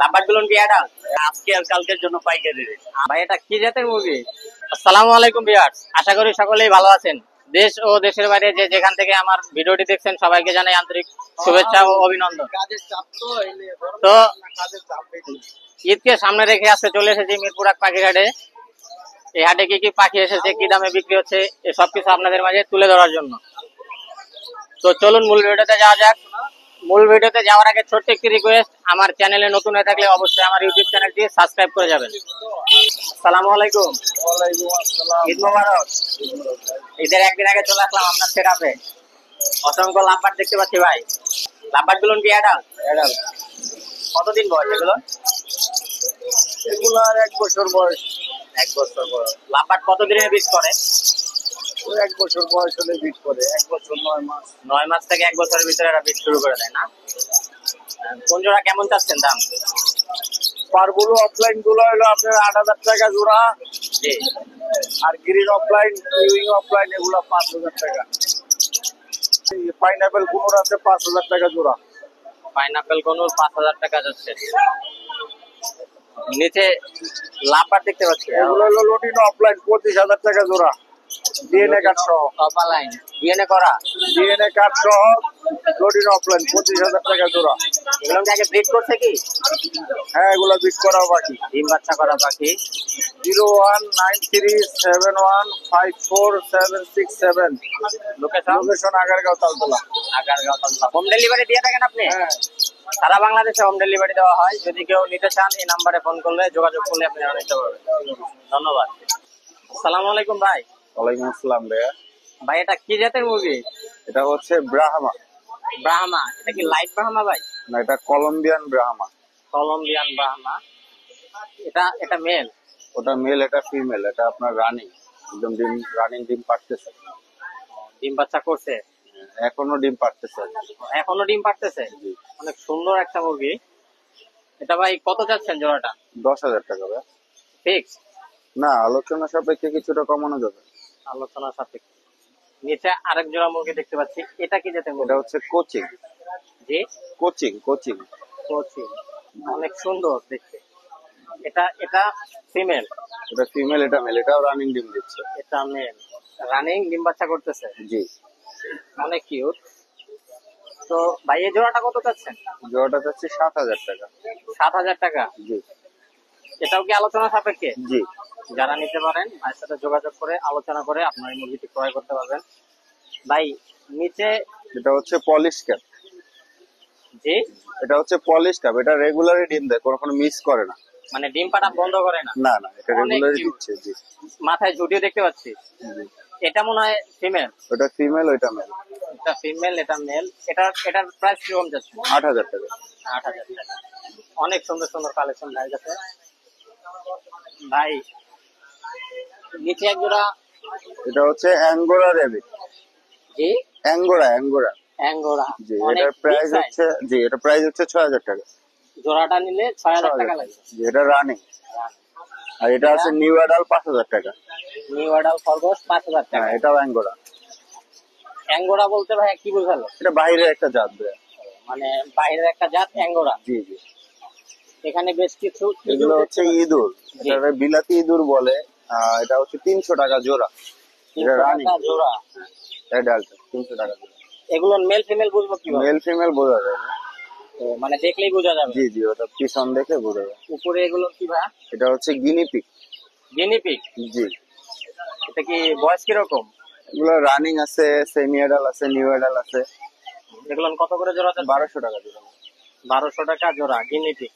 Lumber গুলো কি adult? আজকে আর কালকের জন্য পাইকারি রেট। ভাই এটা কি জাতের মুরগি? আসসালামু আলাইকুম ভিউয়ার্স, আশা করি সকলেই ভালো আছেন। দেশ ও দেশের বাইরে যে যেখান থেকে আমার ভিডিওটি দেখছেন সবাইকে জানাই আন্তরিক শুভেচ্ছা ও অভিনন্দন। তো ঈদকে সামনে রেখে আজকে চলে এসেছি মিরপুর এক পাখির হাটে। এই হাটে কি কি পাখি এসেছে, কি দামে বিক্রি হচ্ছে, এই সবকিছু আপনাদের মাঝে তুলে ধরার জন্য। তো চলুন মূল ভিডিওতে যাওয়া যাক। মূল ভিডিওতে যাওয়ার আগে ছোট্ট একটি রিকোয়েস্ট, আমার চ্যানেলে নতুন হয়ে থাকলে অবশ্যই আমার ইউটিউব চ্যানেলটি সাবস্ক্রাইব করে যাবেন। আসসালামু আলাইকুম। ওয়ালাইকুম আসসালাম। ঈদ মোবারক। ঈদের একদিন আগে চলে আসলাম আপনার সেটআপে। অসংখ্য লাম্বার দেখতে পাচ্ছি ভাই। লাম্বার গুলো কি অ্যাডাল্ট? অ্যাডাল্ট। কতদিন বয়স এগুলো? এগুলার 1 বছর বয়স। 1 বছর বয়স। লাম্বার কত দিনে বীজ করে? ওই 1 বছর বয়স হলে বিট করে। 1 বছর 9 মাস। 9 মাস থেকে 1 বছরের ভিতরে এরা বীজ শুরু করে দেয় না? কোন জোড়া কেমন চাচ্ছেন দাম? পারগুলো অফলাইন গুলো হলো আপনার 8,000 টাকা জোড়া। জি। আর গ্রিন অফলাইন, ইউইং অফলাইন এগুলো 5,000 টাকা। পাইনাপেল কুমড় আছে 5,000 টাকা জোড়া। পাইনাপেল কোনুর 5,000 টাকা যাচ্ছে। নিচে লাম্বার দেখতে পাচ্ছি, এগুলো হলো লটিনো অফলাইন 25,000 টাকা জোড়া। ডিএনএ কার্ড সহ। কপা লাইন ডিএনএ করা। ডিএনএ কার্ড সহ লটিনো অফলাইন 25,000 টাকা জোড়া। এগুলো কি আগে ব্রিড করছে কি? হ্যাঁ, এগুলো বিট করা বাকি। ডিম বাচ্চা করা পাখি। 019371547767। Location Agargaon Taltala. Agargaon Taltala. Home delivery দিয়ে থাকেন আপনি? হ্যাঁ, সারা বাংলাদেশে হোম ডেলিভারি দেওয়া হয়। যদি কেউ নিতে চান এই নাম্বারে ফোন করলে, যোগাযোগ করলে আপনি নিতে পারবেন। ধন্যবাদ। আসসালামু আলাইকুম ভাই। ওয়ালাইকুম আসসালাম ভাইয়া। ভাই এটা কি জাতের মুরগি? এটা হচ্ছে ব্রাহ্মা। ব্রাহ্মা। এটা কি লাইট ব্রাহ্মা ভাই? না, এটা কলম্বিয়ান ব্রাহ্মা। কলম্বিয়ান ব্রাহ্মা। এটা এটা মেল? ওটা মেল, এটা ফিমেল। এটা আপনার রানিং, একদম রানিং ডিম পাড়তেছে। ডিম বাচ্চা করছে? এখনো ডিম পাড়তেছে। এখনো ডিম পারতেছে? অনেক সুন্দর একটা মুরগি। এটা ভাই কত চাচ্ছেন জোড়াটা? 10,000 টাকা ভাই। ফিক্স? না, আলোচনা সাপেক্ষে কিছুটা কমানো যাবে। আলোচনা সাপেক্ষে। নিচে আরেক জোড়া মুরগি দেখতে পাচ্ছি। এটা কি জাতের এটা মুরগি? হচ্ছে কোচিং। জি। Cochin Cochin. কোচি। অনেক সুন্দর দেখতে। এটা এটা ফিমেল? এটা ফিমেল, এটা মেল। এটাও রানিং ডিম দিচ্ছে। এটা মেল, রানিং ডিম বাচ্চা করতেছে। জি। অনেক কিউট। তো ভাই এই জোড়াটা কত চাচ্ছেন? জোড়াটা চাচ্ছি 7,000 টাকা। 7,000 টাকা? জি। এটাও কি আলোচনা সাপেক্ষে? জি। যারা নিতে পারেন ভাইয়ের সাথে যোগাযোগ করে আলোচনা করে আপনার এই মুরগিটি ক্রয় করতে পারবেন। ভাই নিচে এটা হচ্ছে পলিশ ক্যাপ। জি। এটা হচ্ছে পলিশ ক্যাপ। এটা রেগুলারই ডিম দেয়, কোনো মিস করে না। মানে ডিম পাড়া বন্ধ করে না? না না, এটা অনেক রেগুলারই cute। দিচ্ছে। জি। মাথায় ঝুটিও দেখতে পাচ্ছি। জি। এটা মনে হয় ফিমেল? ওটা ফিমেল, ওইটা মেল। এটা ফিমেল, এটা মেল। এটার প্রাইস কিরকম যাচ্ছে? 8,000 টাকা। 8,000 টাকা। অনেক সুন্দর সুন্দর কালেকশন ভাই কাছে। ভাই নিচে এক জোড়া। এটা হচ্ছে অ্যাঙ্গোরা রেবিট। জি। Angora angora. অ্যাঙ্গোরা। জি। অনেক এটার প্রাইস হচ্ছে, জি, এটা প্রাইস হচ্ছে 6,000 টাকা। জোড়াটা নিলে 6,000 টাকা লাগবে। জি, এটা রানিং। আর এটা আছে নিউ অ্যাডাল 5,000 টাকা। নিউ অ্যাডাল খরগোশ 5,000 টাকা। হ্যাঁ, এটাও অ্যাঙ্গোরা। অ্যাঙ্গোরা বলতে ভাই কি বোঝালো? এটা বাইরের একটা জাত ভাইয়া। মানে বাইরের একটা জাত অ্যাঙ্গোরা। জি জি। এখানে বেশ কিছু এগুলো হচ্ছে ইঁদুর। এটা বিলাতি ইঁদুর বলে। এটা হচ্ছে 300 টাকা জোড়া। এটা রানিং জোড়া। অ্যাডাল্ট 300 টাকা জোড়া। এগুলো মেল ফিমেল বুঝবো কিভাবে? মেল ফিমেল বোঝা যায় না। মানে দেখলেই বোঝা যাবে? জি জি, ওটা পিছন দেখে বোঝা যায়। উপরে এগুলো কি ভাই? এটা হচ্ছে গিনিপিগ। গিনিপিগ? জি। এটা কি বয়স কিরকম? এগুলো রানিং আছে, সেমি অ্যাডাল আছে, নিউ অ্যাডাল আছে। এগুলো কত করে জোড়া? 1200 টাকা জোড়া। 1200 টাকা জোড়া গিনিপিগ।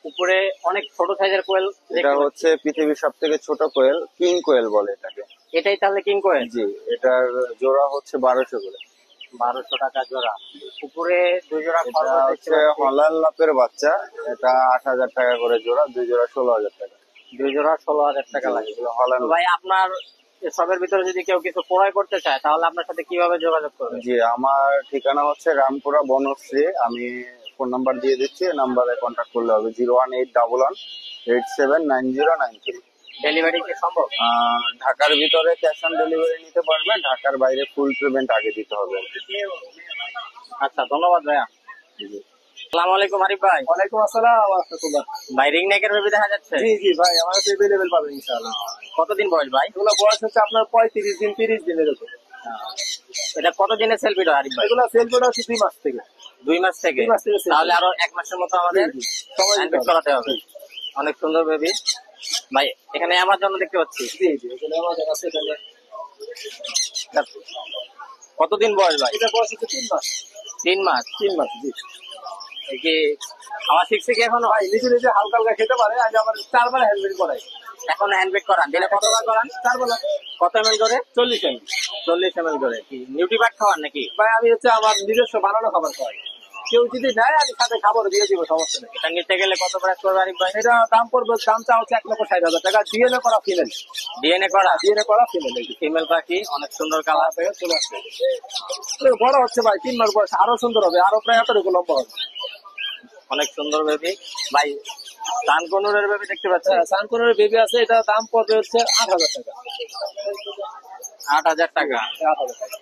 উপরে অনেক ছোট সাইজের কোয়েল। এটা হচ্ছে পৃথিবীর সব থেকে ছোট কোয়েল, কিং কোয়েল বলে এটাকে। এটাই তাহলে কিং কোয়েল? জি। এটার জোড়া হচ্ছে 1200 করে। 1200 টাকা জোড়া। উপরে 2 জোড়া এটা হচ্ছে হলাল লাপের বাচ্চা। এটা 8,000 টাকা করে জোড়া। 2 জোড়া 16,000 টাকা। 2 জোড়া 16,000 টাকা লাগে। হলাল। ভাই আপনার সবের ভিতরে যদি কেউ কিছু ক্রয় করতে চায় তাহলে আপনার সাথে কিভাবে যোগাযোগ করবে? জি, আমার ঠিকানা হচ্ছে রামপুরা বনশ্রী। আমি ফোন নাম্বার দিয়ে দিচ্ছি, এই নাম্বারে কন্ট্যাক্ট করলে হবে। 01811879093। ডেলিভারি কি সম্ভব? ঢাকার ভিতরে ক্যাশ অন ডেলিভারি নিতে পারবে, ঢাকার বাইরে ফুল পেমেন্ট আগে দিতে হবে। আচ্ছা, ধন্যবাদ ভাইয়া। জি। আসসালামু আলাইকুম আরিফ ভাই। ওয়ালাইকুম আসসালাম ওয়া রাহমাতুল্লাহ। ভাই রিং নেকের বেবি দেখা যাচ্ছে। জি জি ভাই, আমার কাছে अवेलेबल পাবেন ইনশাআল্লাহ। কতদিন বয়স ভাই? এগুলো বয়স হচ্ছে আপনার 35 দিন 30 দিনের উপর। এটা কত দিনের সেল ভিডিও আরিফ ভাই? এগুলো সেল করে হচ্ছে 2 মাস থেকে। 2 মাস থেকে। 2 মাস থেকে sale তাহলে আরো 1 মাসের মতো আমাদের জি, জি। সময় দিতে হ্যান্ডপিক হবে। করাতে হবে। অনেক সুন্দর বেবি ভাই। এখানে আমার জন্য দেখতে পাচ্ছি। জি জি, এগুলো আমাদের কাছে এখানে কতদিন বয়স ভাই? এটা বয়স হচ্ছে 3 মাস। 3 মাস। 3 মাস জি। এ কি খাওয়া শিখছে কি এখনো? ভাই নিজে নিজে হালকা হালকা খেতে পারে, আমি আবার 4 বার হ্যান্ডমেড করাই। এখন হ্যান্ডপিক করান। দিনে কতবার করান? 4 বার। কত ml করে? 40 এমএল। 40 ml করে। কি নিউট্রিবাট খাওয়ান নাকি? ভাই আমি হচ্ছে আমার নিজস্ব বানানো খাবার খাওয়াই। কেউ যদি নেয় আমি সাথে খাবার দিয়ে দিব, সমস্যা নেই। এটা নিতে গেলে কত প্রাইস পড়বে আরিফ ভাই? এটা দাম পড়বে, দাম চা হচ্ছে 1,60,000 টাকা। ডিএনএ করা ফিমেল। ডিএনএ করা ডিএনএ করা ফিমেল। ফিমেল পাখি, অনেক সুন্দর কালার। চলে আসছে। বড় হচ্ছে ভাই, 3 মাস বয়স, আরো সুন্দর হবে, আরো প্রায় এতটুকু লম্বা হবে। অনেক সুন্দর বেবি ভাই। তানকনুরের বেবি দেখতে পাচ্ছেন। সানকনের বেবি আছে, এটা দাম পড়বে হচ্ছে 8,000 টাকা। 8,000 টাকা। 8,000 টাকা।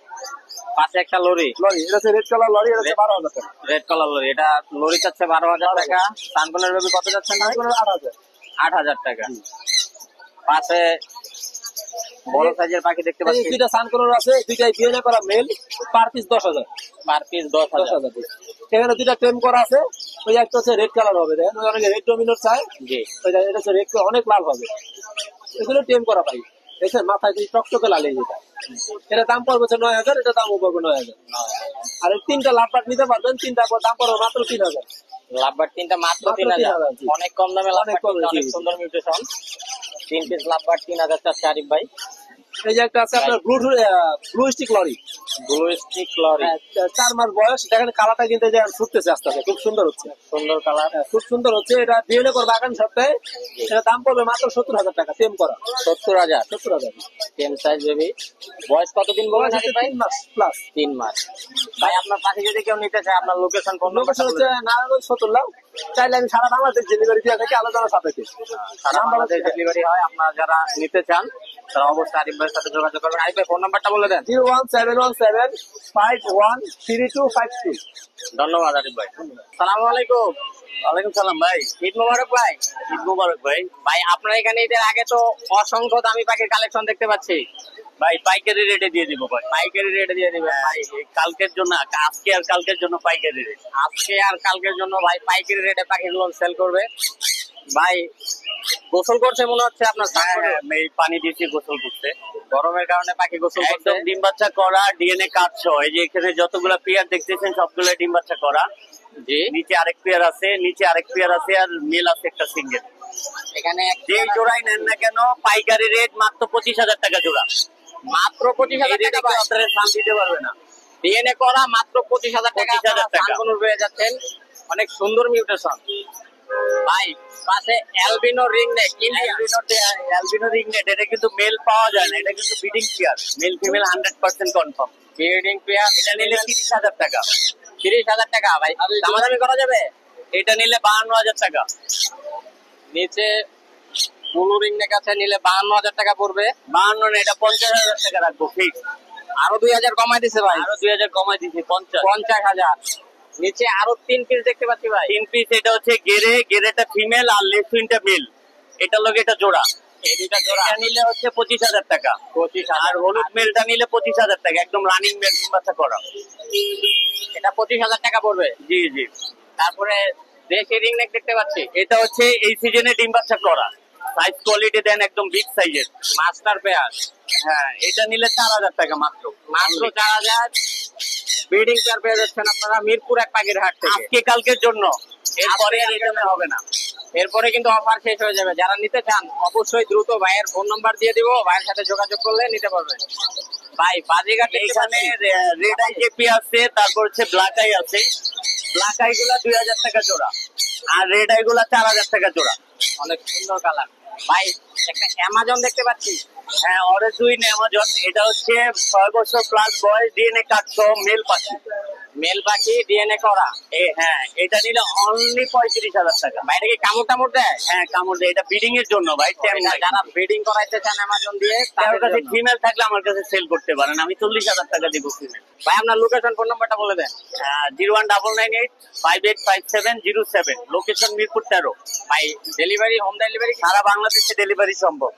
পাশে একটা লরি, লরি, এটা হচ্ছে রেড কালার লরি, এটা হচ্ছে 12,000 টাকা। Red colour lory. এটা লরি চাচ্ছে 12,000 টাকা। তানকনের বেবি কত যাচ্ছে না? সানকনের 8,000। 8,000 টাকা। পাশে বড় সাইজের পাখি দেখতে এই পাচ্ছি। দুইটা সানকনের আছে, দুইটাই ডিএনএ করা male, per piece 10,000। Per piece 10,000। 10,000। এখানে দুইটা টেম করা আছে, ওই একটা হচ্ছে রেড কালার হবে, দেখেন ওই অনেকে রেড ডমিনোর চায়, জি। ওইটা এটা হচ্ছে রেড, অনেক লাল হবে। এগুলো টেম করা পাই, দেখছেন মাথায় দিয়ে টকটকে লাল এই যেটা। এটা দাম পড়বে হচ্ছে 9,000, এটা দাম পড়বে 9,000। আর এই 3টা লাভবাট নিতে পারবেন, 3টা দাম পড়বে মাত্র 3,000। লাভবার 3টা মাত্র মাত্র 3,000। 3,000, জি। অনেক কম দামে লাভবার, অনেক কম, অনেক জি। সুন্দর মিউটেশন। 3 পিস লাভবার 3,000 চাচ্ছে আরিফ ভাই। এই যে একটা আছে আপনার blue streak lory, blue streak lory, 4 মাস বয়স, দেখেন কালারটা কিন্তু এই যে ফুটতেছে আস্তে আস্তে, খুব সুন্দর হচ্ছে। সুন্দর কালার। খুব সুন্দর হচ্ছে। এটা ডিএনএ করবে আগামী সপ্তাহে, এটা দাম পড়বে মাত্র 70,000 টাকা টেম করা। 70,000। 70,000। Same size baby. বয়স কতদিন বলেন আরিফ ভাই? 3 মাস প্লাস। 3 মাস। ভাই আপনার পাখি যদি কেউ নিতে চায়, আপনার লোকেশন কোন? লোকেশন হচ্ছে নারায়ণগঞ্জ ফতুল্লা। চাইলে আমি সারা বাংলাদেশ ডেলিভারি দিয়ে থাকি আলোচনা সাপেক্ষে। সারা বাংলাদেশ ডেলিভারি হয়। আপনারা যারা নিতে চান তারা অবশ্যই আরিফ ভাইয়ের সাথে যোগাযোগ করবেন। আরিফ ভাই ফোন নাম্বারটা বলে দেন। 01717513252। ধন্যবাদ আরিফ ভাই। সালামু আলাইকুম। ওয়ালাইকুম সালাম ভাই। ঈদ মোবারক ভাই। ঈদ মোবারক ভাই। ভাই আপনার এখানে ঈদের আগে তো অসংখ্য দামি পাখির কালেকশন দেখতে পাচ্ছি। ভাই পাইকারি রেটে দিয়ে দিব ভাই। পাইকারি রেটে দিয়ে দিবেন ভাই। কালকের জন্য, আজকে আর কালকের জন্য পাইকারি রেট। আজকে আর কালকের জন্য ভাই পাইকারি রেটে পাখিগুলো সেল করবে ভাই। গোসল করছে মনে হচ্ছে আপনার। হ্যাঁ হ্যাঁ, এই পানি দিয়েছি গোসল করতে। গরমের কারণে পাখি গোসল করছে। একদম ডিম বাচ্চা করা, ডিএনএ কার্ড সহ। এই যে এখানে যতগুলো পেয়ার দেখতেছেন সবগুলো ডিম বাচ্চা করা। জি। নিচে আরেক পেয়ার আছে, নিচে আরেক পেয়ার আছে, আর মেল আছে একটা সিঙ্গেল। এখানে যে জোড়াই নেন না কেন পাইকারি রেট মাত্র 25,000 টাকা জোড়া। মাত্র 25,000 এই রেটে টাকা কেউ ভাই। আপনারা সাম দিতে পারবে না। ডিএনএ করা মাত্র 25,000 টাকা। 25,000 টাকা। সানকুনুর পেয়ে যাচ্ছেন। অনেক সুন্দর মিউটেশন ভাই। পাশে albino ring neck albino ring net, এটা কিন্তু মেল পাওয়া যায় না, এটা কিন্তু breeding pair. Male female 100% confirm. Breeding pair. এটা নিলে 30,000 টাকা। 30,000 টাকা ভাই। দামাদামি করা যাবে? এটা নিলে 52,000 টাকা। নিচে ব্লু রিং নেক আছে, নিলে 52,000 টাকা পড়বে। 52 না, এটা 50,000 টাকা রাখবো ফিক্স। আরো 2,000 কমাই দিছে ভাই। আরো 2,000 কমাই দিচ্ছি, 50। 50,000। নিচে আরো 3 পিস দেখতে পাচ্ছি ভাই। 3 পিস। এটা হচ্ছে গেরেটা ফিমেল আর লেফটুইনটা মেল। এটার লগে এটা জোড়া। এই দুইটা জোড়া এটা নিলে হচ্ছে 25,000 টাকা। 25,000। আর হলুদ মেলটা নিলে 25,000 টাকা, একদম রানিং মেল, ডিম বাচ্চা করা। এটা 25,000 টাকা পড়বে। জি জি। তারপরে দেশি রিং নেক দেখতে পাচ্ছি। এটা হচ্ছে এই সিজনে ডিম বাচ্চা করা। সাইজ কোয়ালিটি দেন একদম বিগ সাইজের। Master pair. হ্যাঁ, এটা নিলে 4,000 টাকা মাত্র। মাত্র 4,000। ব্রিডিং পেয়ার পেয়ে যাচ্ছেন আপনারা মিরপুর এক পাখির হাট থেকে। আজকে কালকের জন্য, এরপরে আর আজকে এটা হবে না। এরপরে কিন্তু অফার শেষ হয়ে যাবে। যারা নিতে চান অবশ্যই দ্রুত ভাইয়ের ফোন নাম্বার দিয়ে দিব, ভাইয়ের সাথে যোগাযোগ করলে নিতে পারবেন। ভাই বাজিঘাট এখানে রেড আই জেপি আছে, তারপর হচ্ছে ব্ল্যাক আই আছে। ব্ল্যাক আই গুলা 2,000 টাকা জোড়া, আর রেড আই গুলা 4,000 টাকা জোড়া। অনেক সুন্দর কালার ভাই। একটা অ্যামাজন দেখতে পাচ্ছি। হ্যাঁ, অরেজুইন অ্যামাজন। এটা হচ্ছে 6 বছর প্লাস বয়স, ডিএনএ কার্ড সহ মেল পাখি। মেল পাখি ডিএনএ করা। হ্যাঁ, এটা নিলে অনলি 35,000 টাকা। ভাই এটা কি কামড় টামড় দেয়? হ্যাঁ, কামড় দেয়। এটা ব্রিডিং এর জন্য ভাই। এটা যারা ব্রিডিং করাইতে চান অ্যামাজন দিয়ে কারোর তাদের কাছে জন্য। ফিমেল থাকলে আমার কাছে সেল করতে পারেন, আমি 40,000 টাকা দিব ফিমেল। ভাই আপনার লোকেশন ফোন নাম্বারটা বলে দেন। 01998585707, লোকেশন মিরপুর 13। ভাই ডেলিভারি হোম ডেলিভারি সারা বাংলাদেশে ডেলিভারি সম্ভব।